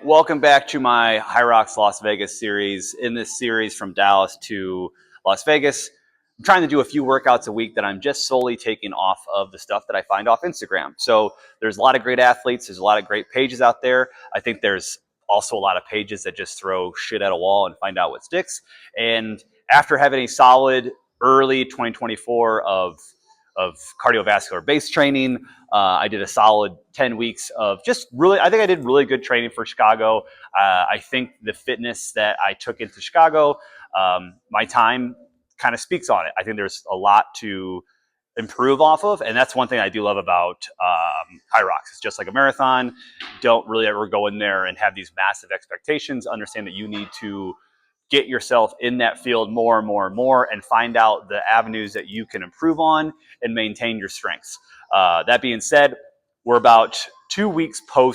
Welcome back to my Hyrox Las Vegas series. In this series from Dallas to Las Vegas, I'm trying to do a few workouts a week that I'm just solely taking off of the stuff that I find off Instagram. So there's a lot of great athletes. There's a lot of great pages out there. I think there's also a lot of pages that just throw shit at a wall and find out what sticks. And after having a solid early 2024 of cardiovascular base training, I did a solid 10 weeks of just really, I think I did really good training for Chicago. I think the fitness that I took into Chicago, my time kind of speaks on it. I think there's a lot to improve off of. And that's one thing I do love about Hyrox. It's just like a marathon. Don't really ever go in there and have these massive expectations. Understand that you need to get yourself in that field more and more and more and find out the avenues that you can improve on and maintain your strengths. That being said, we're about 2 weeks or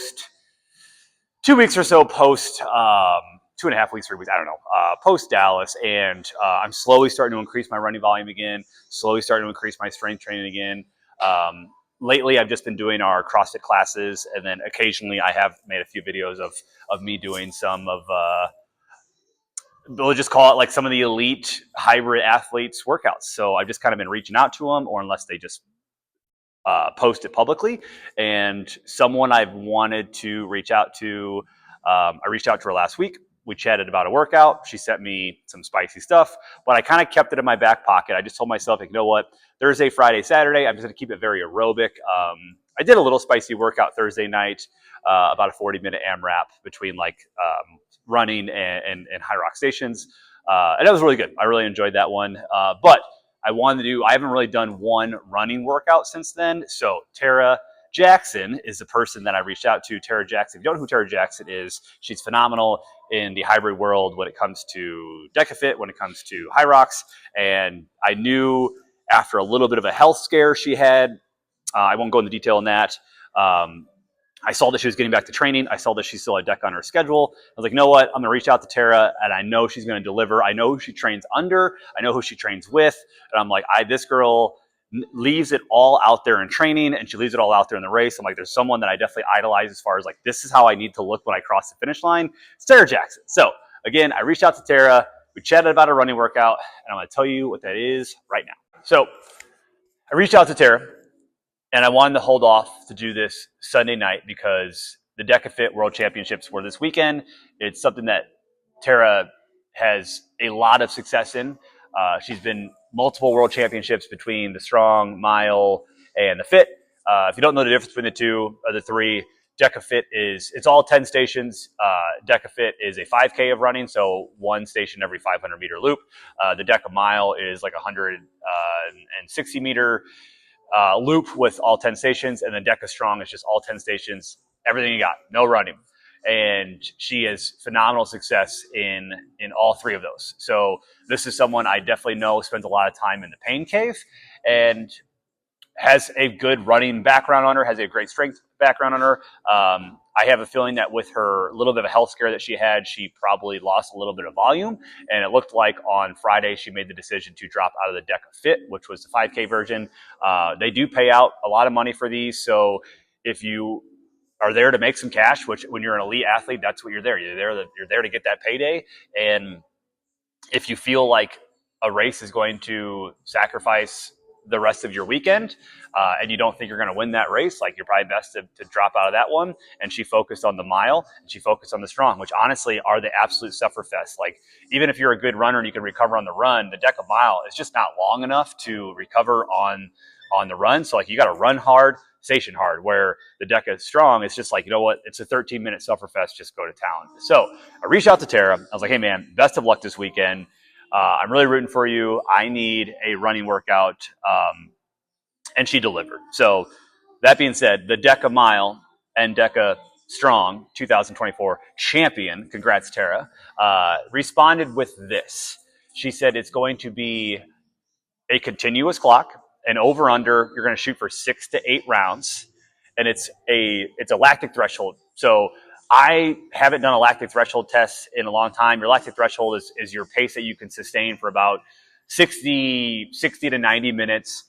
so post, 2.5 weeks, 3 weeks, I don't know, post Dallas. And I'm slowly starting to increase my running volume again, slowly starting to increase my strength training again. Lately, I've just been doing our CrossFit classes. And then occasionally I have made a few videos of me doing some of, we'll just call it like some of the elite hybrid athletes workouts. So I've just kind of been reaching out to them, or unless they just post it publicly. And someone I've wanted to reach out to, I reached out to her last week. We chatted about a workout. She sent me some spicy stuff, but I kind of kept it in my back pocket. I just told myself, like, you know what, Thursday, Friday, Saturday, I'm just going to keep it very aerobic. I did a little spicy workout Thursday night, about a 40-minute AMRAP between like running and Hyrox stations. And that was really good. I really enjoyed that one. But I haven't really done one running workout since then. So Terra Jackson is the person that I reached out to. Terra Jackson. If you don't know who Terra Jackson is, she's phenomenal in the hybrid world when it comes to DekaFit, when it comes to Hyrox. And I knew after a little bit of a health scare she had, I won't go into detail on that. I saw that she was getting back to training. I saw that she still had Deka on her schedule. I was like, you know what? I'm going to reach out to Terra, and I know she's going to deliver. I know who she trains under. I know who she trains with. And I'm like, this girl leaves it all out there in training, and she leaves it all out there in the race. I'm like, there's someone that I definitely idolize as far as like, this is how I need to look when I cross the finish line. It's Terra Jackson. So again, I reached out to Terra. We chatted about a running workout, and I'm going to tell you what that is right now. So I reached out to Terra. And I wanted to hold off to do this Sunday night because the DekaFit World Championships were this weekend. It's something that Terra has a lot of success in. She's been multiple World Championships between the Strong, Mile, and the Fit. If you don't know the difference between the two or the three, DekaFit it's all 10 stations. DekaFit is a 5K of running, so one station every 500-meter loop. The Deka Mile is like 160-meter loop with all 10 stations, and then Deka Strong is just all 10 stations, everything you got, no running. And she has phenomenal success in all three of those. So this is someone I definitely know spends a lot of time in the pain cave and has a good running background on her, has a great strength background on her. I have a feeling that with her little bit of a health scare that she had, she probably lost a little bit of volume. And it looked like on Friday, she made the decision to drop out of the DekaFit, which was the 5K version. They do pay out a lot of money for these. So if you are there to make some cash, which when you're an elite athlete, that's what you're there. You're there to get that payday. And if you feel like a race is going to sacrifice the rest of your weekend, and you don't think you're going to win that race, like, you're probably best to drop out of that one. And she focused on the Mile, and she focused on the Strong, which honestly are the absolute sufferfest. Like, even if you're a good runner and you can recover on the run, the Deka Mile is just not long enough to recover on the run. So like, you got to run hard, station hard, where the Deka Strong is just like, you know what, it's a 13-minute sufferfest, just go to town. So I reached out to Terra. I was like, hey man, best of luck this weekend. I'm really rooting for you. I need a running workout. And she delivered. So that being said, the Deka Mile and Deka Strong 2024 champion, congrats Terra, responded with this. She said it's going to be a continuous clock, an over-under. You're going to shoot for 6 to 8 rounds, and it's a lactic threshold. So I haven't done a lactic threshold test in a long time. Your lactic threshold is your pace that you can sustain for about 60 to 90 minutes.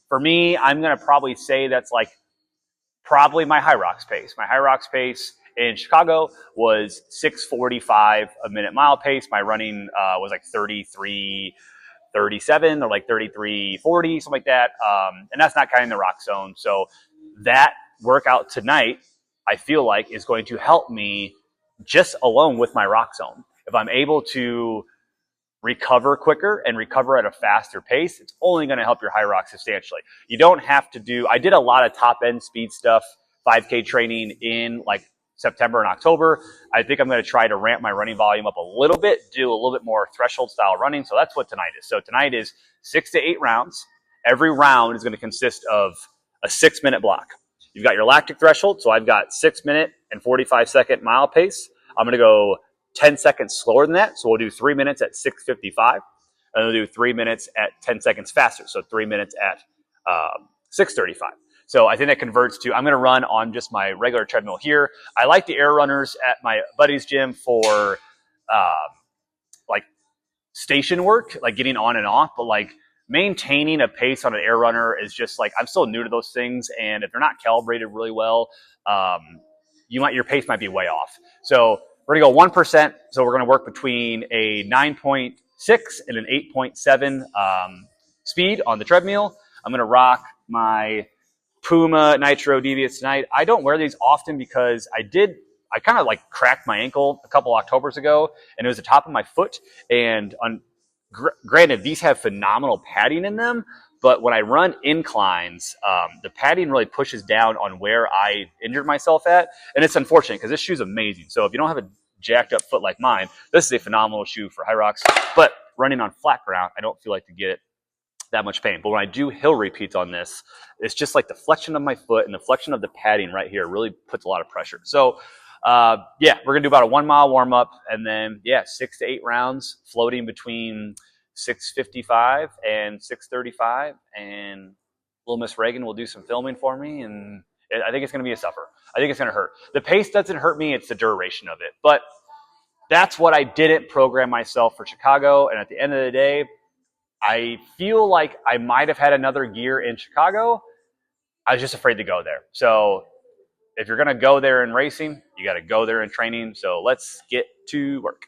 For me, I'm going to probably say that's like probably my Hyrox pace. My Hyrox pace in Chicago was 6:45 a minute mile pace. My running was like 33:37 or like 33:40, something like that. And that's not counting the rock zone. So that workout tonight, I feel like, is going to help me just alone with my rock zone. If I'm able to recover quicker and recover at a faster pace, it's only going to help your Hyrox substantially. You don't have to do, I did a lot of top end speed stuff, 5K training in like September and October. I think I'm going to try to ramp my running volume up a little bit, do a little bit more threshold style running. So that's what tonight is. So tonight is 6 to 8 rounds. Every round is going to consist of a 6-minute block. You've got your lactic threshold. So I've got 6-minute and 45-second mile pace. I'm going to go 10 seconds slower than that. So we'll do 3 minutes at 6:55, and we'll do 3 minutes at 10 seconds faster. So 3 minutes at 6:35. So I think that converts to, I'm going to run on just my regular treadmill here. I like the air runners at my buddy's gym for like station work, like getting on and off, but like maintaining a pace on an air runner is just like, I'm still new to those things. And if they're not calibrated really well, your pace might be way off. So we're going to go 1%. So we're going to work between a 9.6 and an 8.7 speed on the treadmill. I'm going to rock my Puma Nitro Deviates tonight. I don't wear these often because I kind of like cracked my ankle a couple Octobers ago, and it was the top of my foot. And granted, these have phenomenal padding in them, but when I run inclines, the padding really pushes down on where I injured myself at. And it's unfortunate because this shoe's amazing. So if you don't have a jacked up foot like mine, this is a phenomenal shoe for Hyrox. But running on flat ground, I don't feel like to get that much pain. But when I do hill repeats on this, it's just like the flexion of my foot and the flexion of the padding right here really puts a lot of pressure. So yeah, we're going to do about a 1 mile warm up, and then 6 to 8 rounds floating between 6:55 and 6:35, and little Miss Reagan will do some filming for me, and I think it's going to be a suffer. I think it's going to hurt. The pace doesn't hurt me, it's the duration of it. But that's what I didn't program myself for Chicago, and at the end of the day, I feel like I might have had another year in Chicago. I was just afraid to go there. So if you're going to go there in racing, you got to go there in training. So let's get to work.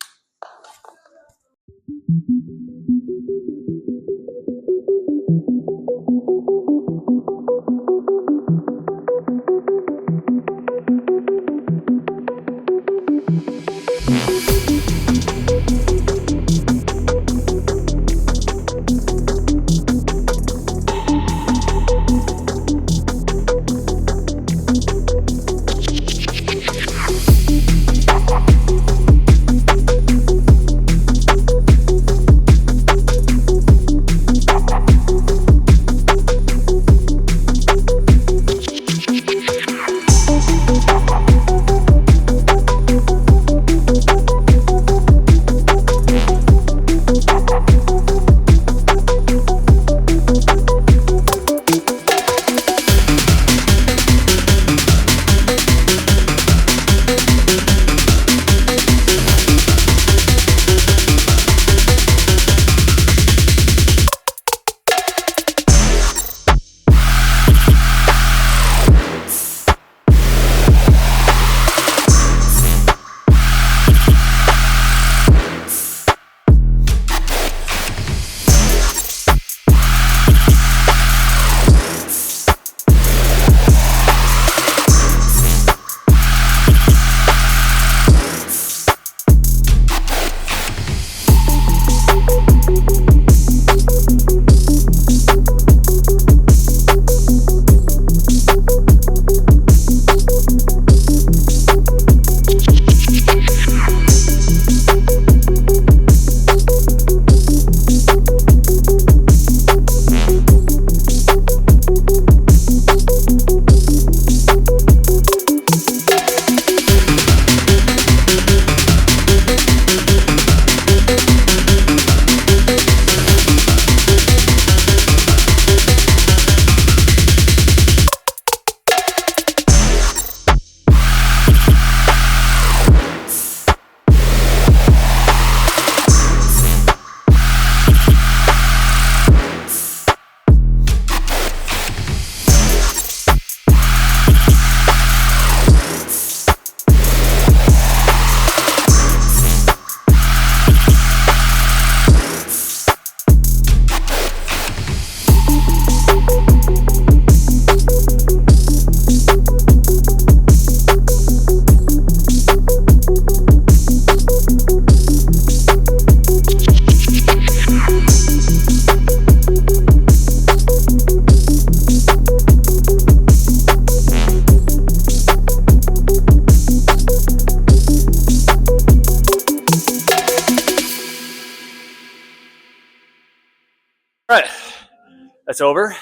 that's over.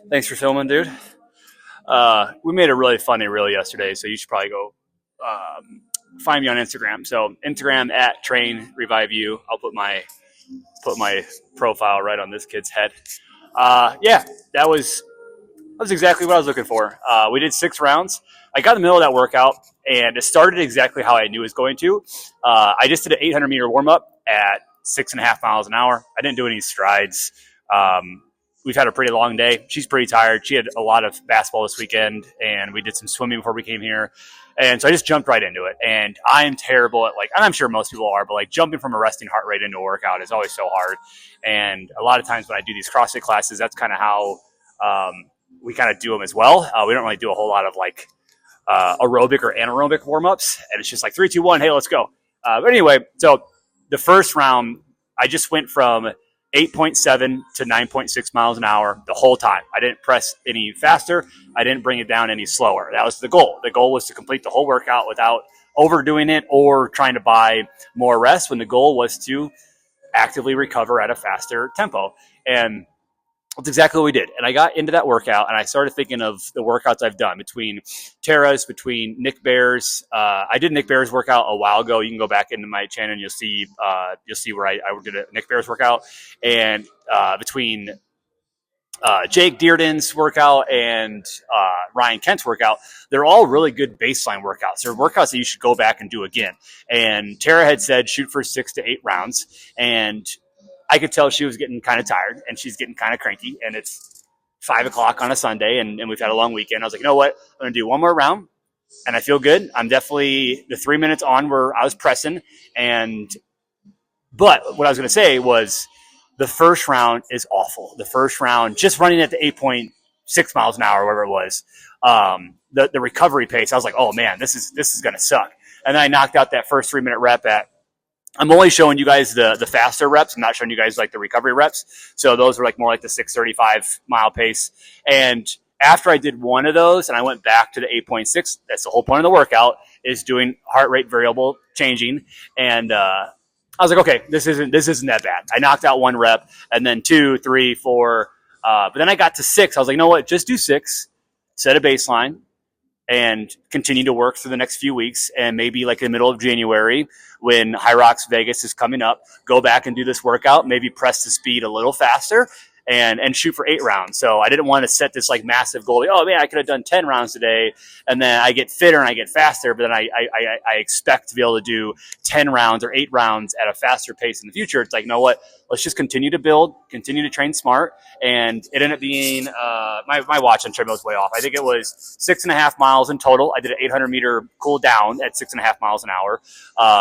Thanks for filming, dude. We made a really funny reel yesterday, so you should probably go find me on Instagram. So Instagram at Train Revive You. I'll put my profile right on this kid's head. Yeah, that was exactly what I was looking for. We did 6 rounds. I got in the middle of that workout, and it started exactly how I knew it was going to. I just did an 800-meter warm-up at 6.5 miles an hour. I didn't do any strides. We've had a pretty long day. She's pretty tired. She had a lot of basketball this weekend, and we did some swimming before we came here. And so I just jumped right into it. And I am terrible at, and I'm sure most people are, but jumping from a resting heart rate into a workout is always so hard. And a lot of times when I do these CrossFit classes, that's kind of how we kind of do them as well. We don't really do a whole lot of aerobic or anaerobic warm-ups. And it's just 3, 2, 1, hey, let's go. But anyway, so the first round, I just went from 8.7 to 9.6 miles an hour the whole time. I didn't press any faster. I didn't bring it down any slower. That was the goal. The goal was to complete the whole workout without overdoing it or trying to buy more rest, when the goal was to actively recover at a faster tempo. And that's exactly what we did. And I got into that workout, and I started thinking of the workouts I've done between Terra's, between Nick Bear's. I did Nick Bear's workout a while ago. You can go back into my channel and you'll see where I did a Nick Bear's workout. And between Jake Dearden's workout and Ryan Kent's workout, they're all really good baseline workouts. They're workouts that you should go back and do again. And Tara had said shoot for 6 to 8 rounds. And I could tell she was getting kind of tired, and she's getting kind of cranky, and it's 5 o'clock on a Sunday, and we've had a long weekend. I was like, you know what? I'm going to do one more round, and I feel good. I'm definitely the 3 minutes on where I was pressing. But what I was going to say was the first round is awful. The first round, just running at the 8.6 miles an hour, whatever it was, the recovery pace, I was like, oh man, this is going to suck. And then I knocked out that first 3-minute rep I'm only showing you guys the faster reps. I'm not showing you guys the recovery reps. So those were more like the 6:35 mile pace. And after I did one of those and I went back to the 8.6, that's the whole point of the workout, is doing heart rate variable changing. And I was like, okay, this isn't that bad. I knocked out 1 rep, and then 2, 3, 4. But then I got to 6. I was like, you know what? Just do 6, set a baseline, and continue to work through the next few weeks. And maybe in the middle of January, when Hyrox Vegas is coming up, go back and do this workout, maybe press the speed a little faster and shoot for 8 rounds. So I didn't want to set this massive goal. Oh man, I could have done 10 rounds today, and then I get fitter and I get faster, but then I expect to be able to do 10 rounds or 8 rounds at a faster pace in the future. It's you know what? Let's just continue to build, continue to train smart. And it ended up being, my watch on treadmill was way off. I think it was 6.5 miles in total. I did an 800-meter cool down at 6.5 miles an hour.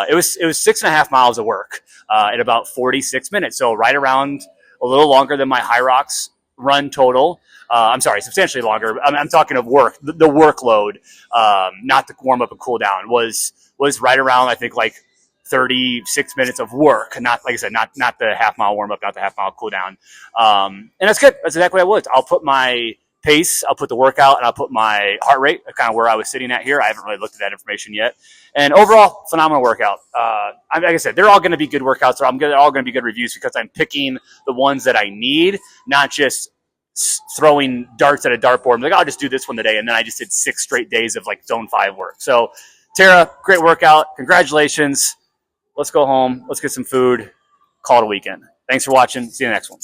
It was 6.5 miles of work at about 46 minutes. So right around a little longer than my Hyrox run total. I'm sorry, substantially longer. I'm talking of work. The workload, not the warm up and cool down, was right around, I think, 36 minutes of work. Not, like I said, not the half mile warm up, not the half mile cool down. And that's good. That's exactly what I was. I'll put my pace, I'll put the workout, and I'll put my heart rate, kind of where I was sitting at here. I haven't really looked at that information yet. And overall, phenomenal workout. Like I said, they're all going to be good workouts. They're all going to be good reviews, because I'm picking the ones that I need, not just throwing darts at a dartboard. I'm I'll just do this one today. And then I just did 6 straight days of zone 5 work. So Tara, great workout. Congratulations. Let's go home. Let's get some food. Call it a weekend. Thanks for watching. See you in the next one.